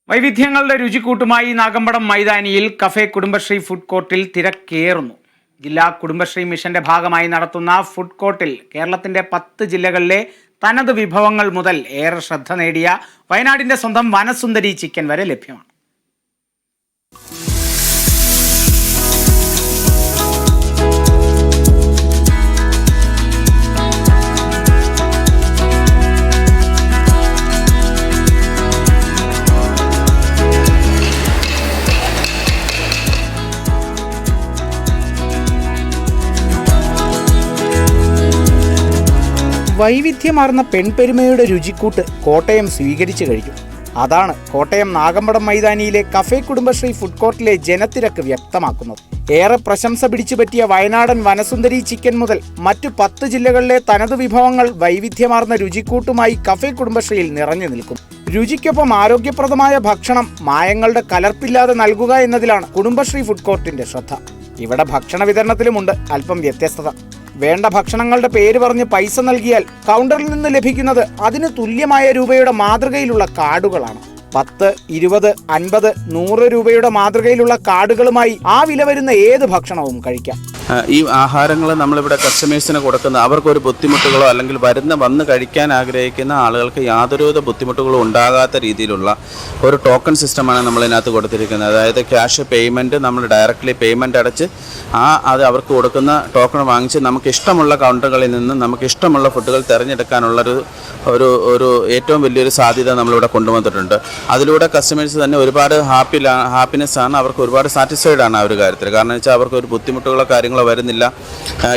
വൈവിധ്യങ്ങളുടെ രുചിക്കൂട്ടുമായി നാഗമ്പടം മൈതാനിയിൽ cafe Kudumbashree food കോർട്ടിൽ തിരക്കേറുന്നു. ജില്ലാ കുടുംബശ്രീ മിഷന്റെ ഭാഗമായി നടത്തുന്ന ഫുഡ് കോർട്ടിൽ കേരളത്തിന്റെ 10 ജില്ലകളിലെ തനത് വിഭവങ്ങൾ മുതൽ ഏറെ ശ്രദ്ധ നേടിയ വയനാടിന്റെ സ്വന്തം വനസുന്ദരി ചിക്കൻ വരെ ലഭ്യമാണ്. വൈവിധ്യമാർന്ന പെൺപെരുമയുടെ രുചിക്കൂട്ട് കോട്ടയം സ്വീകരിച്ചു കഴിഞ്ഞു. അതാണ് കോട്ടയം നാഗമ്പടം മൈതാനിയിലെ കഫേ കുടുംബശ്രീ ഫുഡ് കോർട്ടിലെ ജനത്തിരക്ക് വ്യക്തമാക്കുന്നത്. ഏറെ പ്രശംസ പിടിച്ചു പറ്റിയ വയനാടൻ വനസുന്ദരി ചിക്കൻ മുതൽ മറ്റു 10 ജില്ലകളിലെ തനത് വിഭവങ്ങൾ വൈവിധ്യമാർന്ന രുചിക്കൂട്ടുമായി കഫേ കുടുംബശ്രീയിൽ നിറഞ്ഞു നിൽക്കും. രുചിക്കൊപ്പം ആരോഗ്യപ്രദമായ ഭക്ഷണം മായങ്ങളുടെ കലർപ്പില്ലാതെ നൽകുക എന്നതിലാണ് കുടുംബശ്രീ ഫുഡ് കോർട്ടിന്റെ ശ്രദ്ധ. ഇവിടെ ഭക്ഷണ വിതരണത്തിലുമുണ്ട് അല്പം വ്യത്യസ്തത. വേണ്ട ഭക്ഷണങ്ങളുടെ പേര് പറഞ്ഞ് പൈസ നൽകിയാൽ കൗണ്ടറിൽ നിന്ന് ലഭിക്കുന്നത് അതിന് തുല്യമായ രൂപയുടെ മാതൃകയിലുള്ള കാർഡുകളാണ്. 10, 20, 50, 100 രൂപയുടെ മാതൃകയിലുള്ള കാർഡുകളുമായി ആ വില വരുന്ന ഏത് ഭക്ഷണവും കഴിക്കാം. ഈ ആഹാരങ്ങൾ നമ്മളിവിടെ കസ്റ്റമേഴ്സിന് കൊടുക്കുന്ന അവർക്കൊരു ബുദ്ധിമുട്ടുകളോ അല്ലെങ്കിൽ വന്ന് കഴിക്കാൻ ആഗ്രഹിക്കുന്ന ആളുകൾക്ക് യാതൊരുവിധ ബുദ്ധിമുട്ടുകളോ ഉണ്ടാകാത്ത രീതിയിലുള്ള ഒരു ടോക്കൺ സിസ്റ്റമാണ് നമ്മളിതിനകത്ത് കൊടുത്തിരിക്കുന്നത്. അതായത് ക്യാഷ് പേയ്മെൻറ്റ് നമ്മൾ ഡയറക്റ്റ്ലി പേയ്മെൻറ്റ് അടച്ച് അത് അവർക്ക് കൊടുക്കുന്ന ടോക്കൺ വാങ്ങിച്ച് നമുക്ക് ഇഷ്ടമുള്ള കൗണ്ടറുകളിൽ നിന്ന് നമുക്ക് ഇഷ്ടമുള്ള ഫുഡുകൾ തിരഞ്ഞെടുക്കാനുള്ളൊരു ഒരു ഏറ്റവും വലിയൊരു സാധ്യത നമ്മളിവിടെ കൊണ്ടുവന്നിട്ടുണ്ട്. അതിലൂടെ കസ്റ്റമേഴ്സ് തന്നെ ഒരുപാട് ഹാപ്പിനെസ് ആണ്, അവർക്ക് ഒരുപാട് സാറ്റിസ്ഫൈഡ് ആണ് ആ ഒരു കാര്യത്തിൽ. കാരണം വെച്ചാൽ അവർക്ക് ഒരു ബുദ്ധിമുട്ടുകളോ കാര്യങ്ങളോ വരുന്നില്ല.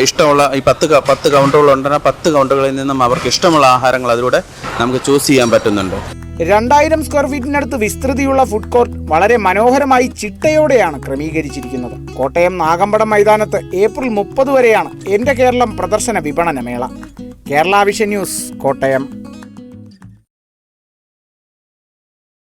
ഇഷ്ടമുള്ള ഈ 10 കൗണ്ടറുകളുണ്ടെങ്കിൽ 10 കൗണ്ടറുകളിൽ നിന്നും അവർക്ക് ഇഷ്ടമുള്ള ആഹാരങ്ങൾ അതിലൂടെ നമുക്ക് ചൂസ് ചെയ്യാൻ പറ്റുന്നുണ്ട്. 2000 സ്ക്വയർ ഫീറ്റിനടുത്ത് വിസ്തൃതിയുള്ള ഫുഡ് കോർട്ട് വളരെ മനോഹരമായി ചിട്ടയോടെയാണ് ക്രമീകരിച്ചിരിക്കുന്നത്. കോട്ടയം നാഗമ്പടം മൈതാനത്ത് ഏപ്രിൽ 30 വരെയാണ് എൻ്റെ കേരളം പ്രദർശന വിപണന മേള. Kerala vision news, Kottayam.